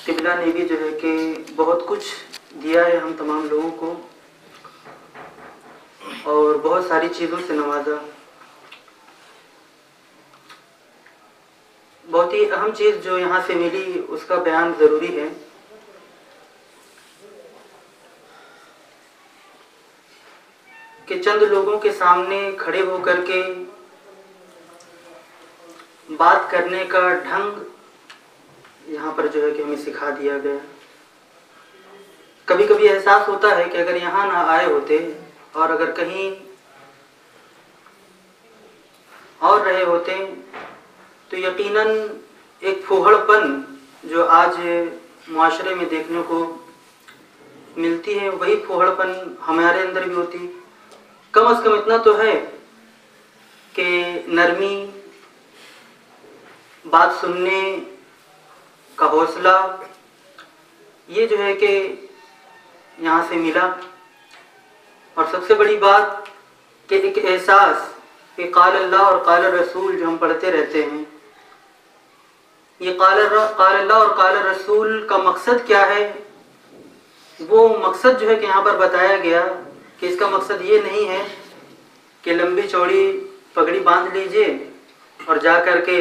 قبلہ نے بھی جو ہے کہ بہت کچھ دیا ہے ہم تمام لوگوں کو اور بہت ساری چیزوں سے نوازا. بہت ہی اہم چیز جو یہاں سے ملی اس کا بیان ضروری ہے. کہ چند لوگوں کے سامنے کھڑے ہو کر کے بات کرنے کا ڈھنگ یہاں پر جو ہے کہ ہمیں سکھا دیا گیا. کبھی کبھی احساس ہوتا ہے کہ اگر یہاں نہ آئے ہوتے اور اگر کہیں اور رہے ہوتے تو یقیناً ایک پھوہڑ پن جو آج معاشرے میں دیکھنے کو ملتی ہے وہی پھوہڑ پن ہمارے اندر بھی ہوتی. کم از کم اتنا تو ہے کہ نرمی، بات سننے کا حوصلہ، یہ جو ہے کہ یہاں سے ملا. اور سب سے بڑی بات کہ ایک احساس کہ قال اللہ اور قال رسول جو ہم پڑھتے رہتے ہیں، یہ قال اللہ اور قال رسول کا مقصد کیا ہے، وہ مقصد جو ہے کہ یہاں پر بتایا گیا کہ اس کا مقصد یہ نہیں ہے کہ لمبی چوڑی پگڑی باندھ لیجئے اور جا کر کے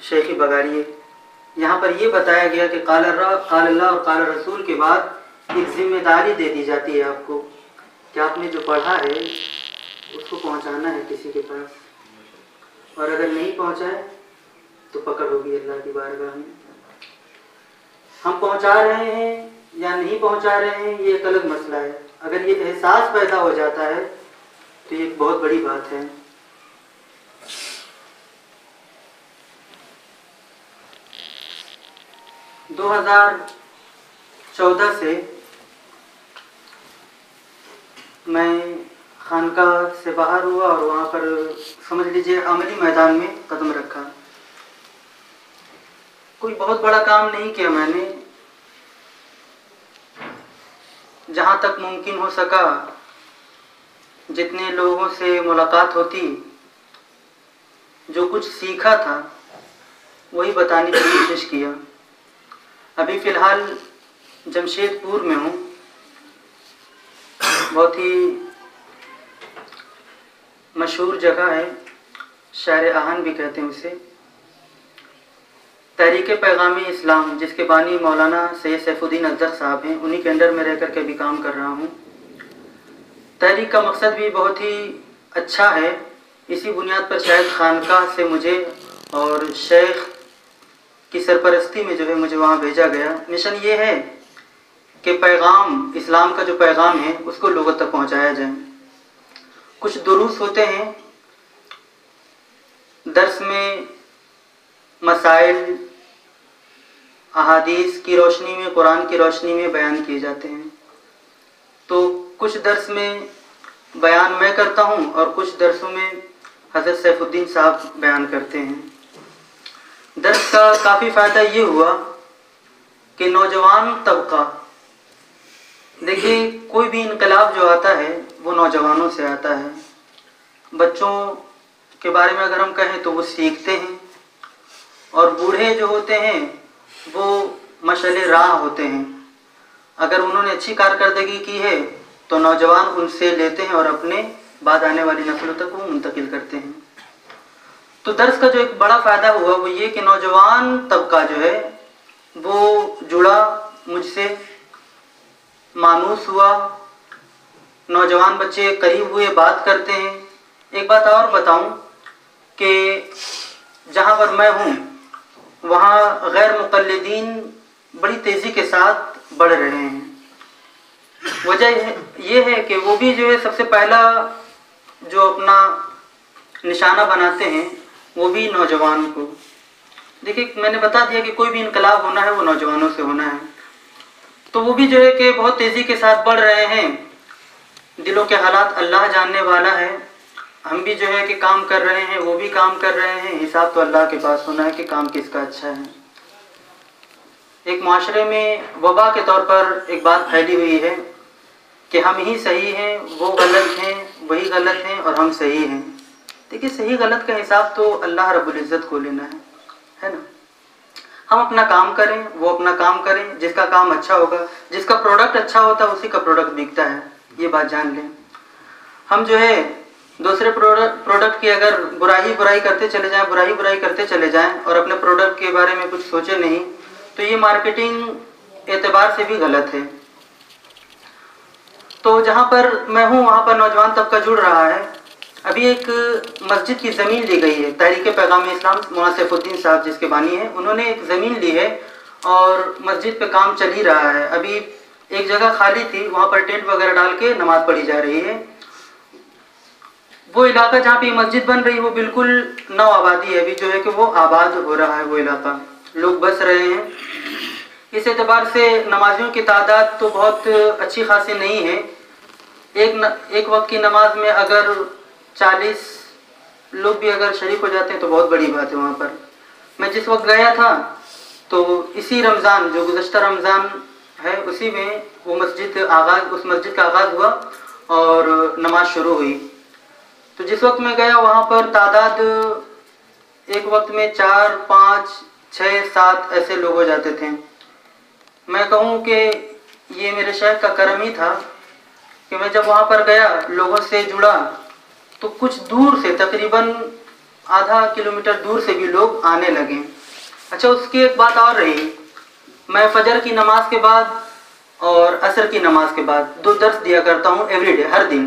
شیخی بگاڑیے. یہاں پر یہ بتایا گیا کہ قال اللہ اور قال رسول کے بعد ایک ذمہ داری دے دی جاتی ہے آپ کو کہ آپ نے جو پڑھا ہے اس کو پہنچانا ہے کسی کے پاس، اور اگر نہیں پہنچائے تو پکڑ ہوگی اللہ کی بارگاہ میں. ہم پہنچا رہے ہیں یا نہیں پہنچا رہے ہیں یہ ایک الگ مسئلہ ہے. اگر یہ احساس پیدا ہو جاتا ہے تو یہ ایک بہت بڑی بات ہے. 2014 سے میں خانقاہ سے باہر ہوا اور وہاں پر سمجھ لیجئے عملی میدان میں قدم رکھا. کوئی بہت بڑا کام نہیں کیا میں نے. جہاں تک ممکن ہو سکا جتنے لوگوں سے ملاقات ہوتی جو کچھ سیکھا تھا وہی بتانے کی کوشش کیا. ابھی فی الحال جمشید پور میں ہوں. بہت ہی مشہور جگہ ہے، شہر آہن بھی کہتے ہیں اسے. تحریک پیغام اسلام جس کے بانی مولانا سید سیف الدین ازہر صاحب ہیں، انہی کے انڈر میں رہ کر کے بھی کام کر رہا ہوں. تحریک کا مقصد بھی بہت ہی اچھا ہے. اسی بنیاد پر شاید خانقاہ سے مجھے اور شیخ کی سرپرستی میں جو ہے مجھے وہاں بھیجا گیا. مشن یہ ہے کہ پیغام، اسلام کا جو پیغام ہے اس کو لوگوں تک پہنچایا جائے. کچھ دروس ہوتے ہیں، درس میں مسائل احادیث کی روشنی میں، قرآن کی روشنی میں بیان کیے جاتے ہیں. تو کچھ درس میں بیان میں کرتا ہوں اور کچھ درسوں میں حضرت سیف الدین صاحب بیان کرتے ہیں. درس کا کافی فائدہ یہ ہوا کہ نوجوان طبقہ، دیکھیے کوئی بھی انقلاب جو آتا ہے وہ نوجوانوں سے آتا ہے. بچوں کے بارے میں اگر ہم کہیں تو وہ سیکھتے ہیں، اور بوڑھے جو ہوتے ہیں وہ مشعل راہ ہوتے ہیں. اگر انہوں نے اچھی کارکردگی کی ہے تو نوجوان ان سے لیتے ہیں اور اپنے بعد آنے والی نسلوں تک وہ منتقل کرتے ہیں. تو درس کا جو ایک بڑا فائدہ ہوا وہ یہ کہ نوجوان طبقہ جو ہے وہ جڑا مجھ سے، مانوس ہوا. نوجوان بچے قریب ہوئے، بات کرتے ہیں. ایک بات اور بتاؤں کہ جہاں پر میں ہوں وہاں غیر مقلدین بڑی تیزی کے ساتھ بڑھ رہے ہیں. وجہ یہ ہے کہ وہ بھی جو ہے سب سے پہلا جو اپنا نشانہ بناتے ہیں وہ بھی نوجوان کو. دیکھیے میں نے بتا دیا کہ کوئی بھی انقلاب ہونا ہے وہ نوجوانوں سے ہونا ہے. تو وہ بھی جو ہے کہ بہت تیزی کے ساتھ بڑھ رہے ہیں. دلوں کے حالات اللہ جاننے والا ہے. ہم بھی جو ہے کہ کام کر رہے ہیں، وہ بھی کام کر رہے ہیں. حساب تو اللہ کے پاس ہونا ہے کہ کام کس کا اچھا ہے. ایک معاشرے میں وبا کے طور پر ایک بات پھیلی ہوئی ہے کہ ہم ہی صحیح ہیں، وہ غلط ہیں، وہی غلط ہیں اور ہم صحیح ہیں. دیکھیے صحیح غلط کا حساب تو اللہ رب العزت کو لینا ہے نا. ہم اپنا کام کریں، وہ اپنا کام کریں، جس کا کام اچھا ہوگا، جس کا پروڈکٹ اچھا ہوتا ہے اسی کا پروڈکٹ بکتا ہے، یہ بات جان لیں۔ ہم جو ہے دوسرے پروڈکٹ کی اگر برائی کرتے چلے جائیں، برائی کرتے چلے جائیں اور اپنے پروڈکٹ کے بارے میں کچھ سوچے نہیں، تو یہ مارکیٹنگ اعتبار سے بھی غلط ہے۔ تو جہاں پر میں ہوں وہاں پر نوجوان طبقہ جڑ رہا ہے۔ ابھی ایک مسجد کی زمین لی گئی ہے، تحریک پیغام اسلام مولانا سیف الدین صاحب جس کے بانی ہیں، انہوں نے ایک زمین لی ہے اور مسجد پہ کام چل ہی رہا ہے۔ ابھی ایک جگہ خالی تھی، وہاں پر ٹینٹ وغیرہ ڈال کے نماز پڑھی جا رہی ہے۔ وہ علاقہ جہاں پہ یہ مسجد بن رہی ہے وہ بالکل نو آبادی ہے، ابھی جو ہے کہ وہ آباد ہو رہا ہے، وہ علاقہ لوگ بس رہے ہیں۔ اس اعتبار سے نمازیوں کی تعداد تو بہت اچھی خاصی نہیں ہے۔ ایک وقت کی نماز میں اگر 40 لوگ بھی اگر شریک ہو جاتے ہیں تو بہت بڑی بات ہے وہاں پر۔ میں جس وقت گیا تھا تو اسی رمضان جو گزشتہ رمضان ہے اسی میں اس مسجد کا آغاز ہوا اور نماز شروع ہوئی۔ تو جس وقت میں گیا وہاں پر تعداد ایک وقت میں 4 5 6 7 ایسے لوگ ہو جاتے تھے۔ میں کہوں کہ یہ میرے شیخ کا کرم ہی تھا کہ میں جب وہاں پر گیا لوگوں سے جڑا تو کچھ دور سے تقریباً آدھا کلومیٹر دور سے بھی لوگ آنے لگے۔ اچھا، اس کی ایک بات اور رہی، میں فجر کی نماز کے بعد اور عصر کی نماز کے بعد 2 درس دیا کرتا ہوں ایوری ڈے، ہر دن۔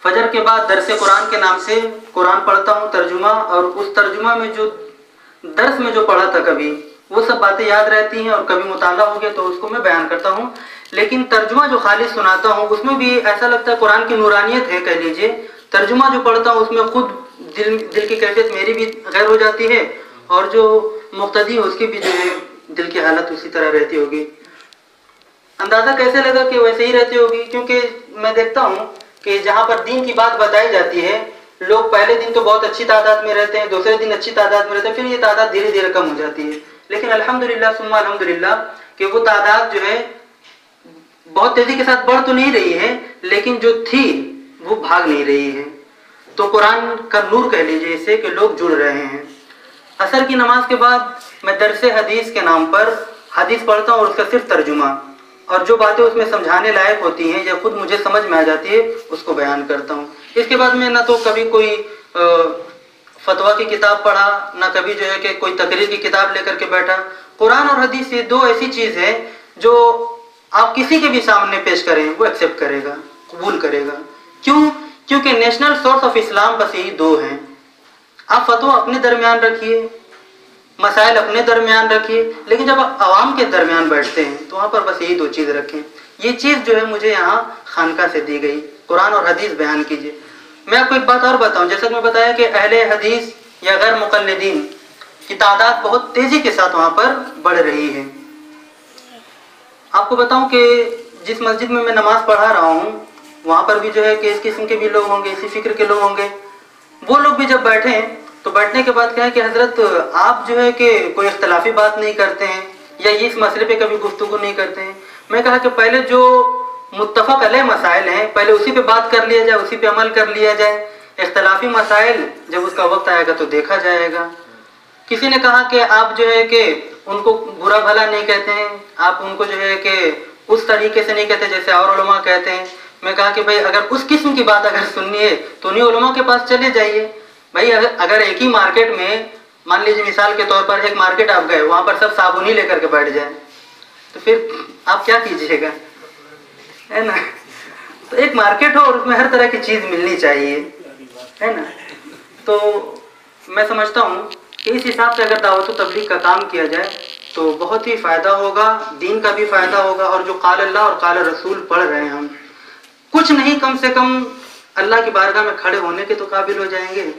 فجر کے بعد درس قرآن کے نام سے قرآن پڑھتا ہوں ترجمہ، اور اس ترجمہ میں جو درس میں جو پڑھا تھا کبھی وہ سب باتیں یاد رہتی ہیں اور کبھی مطالعہ ہو گیا تو اس کو میں بیان کرتا ہوں۔ لیکن ترجمہ جو خالی سناتا ہوں اس میں بھی ایسا لگتا ہے قرآن کی نورانیت ہے کہہ لیجئے۔ ترجمہ جو پڑھتا ہوں اس میں خود دل کی کیفیت میری بھی غیر ہو جاتی ہے اور جو مقتدی ہے اس کی بھی جو ہے دل کی حالت اسی طرح رہتی ہوگی۔ اندازہ کیسے لگا کہ ویسے ہی رہتی ہوگی؟ کیونکہ میں دیکھتا ہوں کہ جہاں پر دین کی بات بتائی جاتی ہے لوگ پہلے دن تو بہت اچھی تعداد میں رہتے ہیں، دوسرے دن اچھی تعداد میں رہتے ہیں، پھر یہ تعداد دھیرے دھیرے کم ہو جاتی ہے۔ لیکن الحمدللہ ثم الحمدللہ کہ وہ تعداد جو ہے بہت تیزی کے ساتھ بڑھ تو نہیں رہی ہے لیکن جو تھی وہ بھاگ نہیں رہی ہے۔ تو قرآن کا نور کہہ لیجئے اسے کہ لوگ جڑ رہے ہیں۔ عصر کی نماز کے بعد میں درس حدیث کے نام پر حدیث پڑھتا ہوں اور اس کا صرف ترجمہ، اور جو باتیں اس میں سمجھانے لائق ہوتی ہیں یا خود مجھے سمجھ میں آ جاتی ہے اس کو بیان کرتا ہوں۔ اس کے بعد میں نہ تو کبھی کوئی فتویٰ کی کتاب پڑھا، نہ کبھی جو ہے کہ کوئی تقریر کی کتاب لے کر کے بیٹھا۔ قرآن اور حدیث یہ 2 ایسی چیز ہے جو آپ کسی کے بھی سامنے پیش کریں وہ ایکسیپٹ کرے گا، قبول کرے گا۔ کیونکہ نیشنل سورس آف اسلام بس یہی 2 ہیں۔ آپ فتویٰ اپنے درمیان رکھیے، مسائل اپنے درمیان رکھیے، لیکن جب آپ عوام کے درمیان بیٹھتے ہیں تو وہاں پر بس یہی 2 چیز رکھیں۔ یہ چیز جو ہے مجھے یہاں خانقاہ سے دی گئی، قرآن اور حدیث بیان کیجیے۔ میں آپ کو ایک بات اور بتاؤں، جیسا کہ میں بتایا کہ اہل حدیث یا غیر مقلدین کی تعداد بہت تیزی کے ساتھ وہاں پر بڑھ رہی ہے۔ آپ کو بتاؤں کہ جس مسجد میں میں نماز پڑھا رہا ہوں وہاں پر بھی جو ہے کہ اس قسم کے بھی لوگ ہوں گے، اسی فکر کے لوگ ہوں گے۔ وہ لوگ بھی جب بیٹھے ہیں تو بیٹھنے کے بعد کہیں کہ حضرت آپ جو ہے کہ کوئی اختلافی بات نہیں کرتے ہیں یا اس مسئلے پہ کبھی گفتگو نہیں کرتے ہیں۔ میں کہا کہ پہلے جو متفق علیہ مسائل ہیں پہلے اسی پہ بات کر لیا جائے، اسی پہ عمل کر لیا جائے۔ اختلافی مسائل جب اس کا وقت آئے گا تو دیکھا جائے گا۔ کسی نے کہا کہ آپ جو ہے کہ ان کو برا بھلا نہیں کہتے ہیں، آپ ان کو جو ہے کہ اس طریقے سے نہیں کہتے جیسے اور علماء کہتے ہیں۔ میں کہا کہ بھائی اگر اس قسم کی بات اگر سننی ہے تو انہیں علماء کے پاس چلے جائیے۔ بھائی اگر ایک ہی مارکیٹ میں مان لیجیے مثال کے طور پر ایک مارکیٹ آپ گئے وہاں پر سب صابن ہی لے کر کے بیٹھ جائیں تو پھر آپ کیا کیجیے گا، ہے نا؟ تو ایک مارکیٹ ہو اور اس میں ہر طرح کی چیز ملنی چاہیے، ہے نا؟ تو میں سمجھتا ہوں کہ اس حساب سے اگر دعوت و تبلیغ کا کام کیا جائے تو بہت ہی فائدہ ہوگا، دین کا بھی فائدہ ہوگا، اور جو قال اللہ اور قال رسول پڑھ رہے ہیں ہم کچھ نہیں کم سے کم اللہ کی بارگاہ میں کھڑے ہونے کے تو قابل ہو جائیں گے۔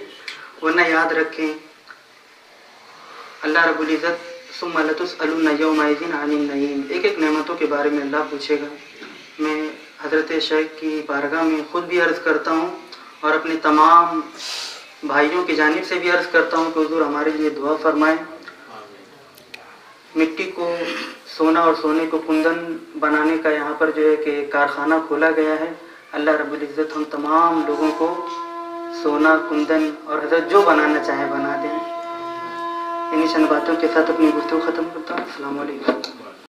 ورنہ یاد رکھیں اللہ رب العزت ثم لتسألن یومئذ عن النعیم، ایک ایک نعمتوں کے بارے میں اللہ پوچھے گا۔ میں حضرت شیخ کی بارگاہ میں خود بھی عرض کرتا ہوں اور اپنے تمام بھائیوں کی جانب سے بھی عرض کرتا ہوں کہ حضور ہمارے لیے دعا فرمائیں۔ مٹی کو سونا اور سونے کو کندن بنانے کا یہاں پر جو ہے کہ کارخانہ کھولا گیا ہے۔ اللہ رب العزت ہم تمام لوگوں کو سونا، کندن اور حضرت جو بنانا چاہیں بنا دیں۔ انہیں چند باتوں کے ساتھ اپنی گفتگو ختم کرتا ہوں. السلام علیکم.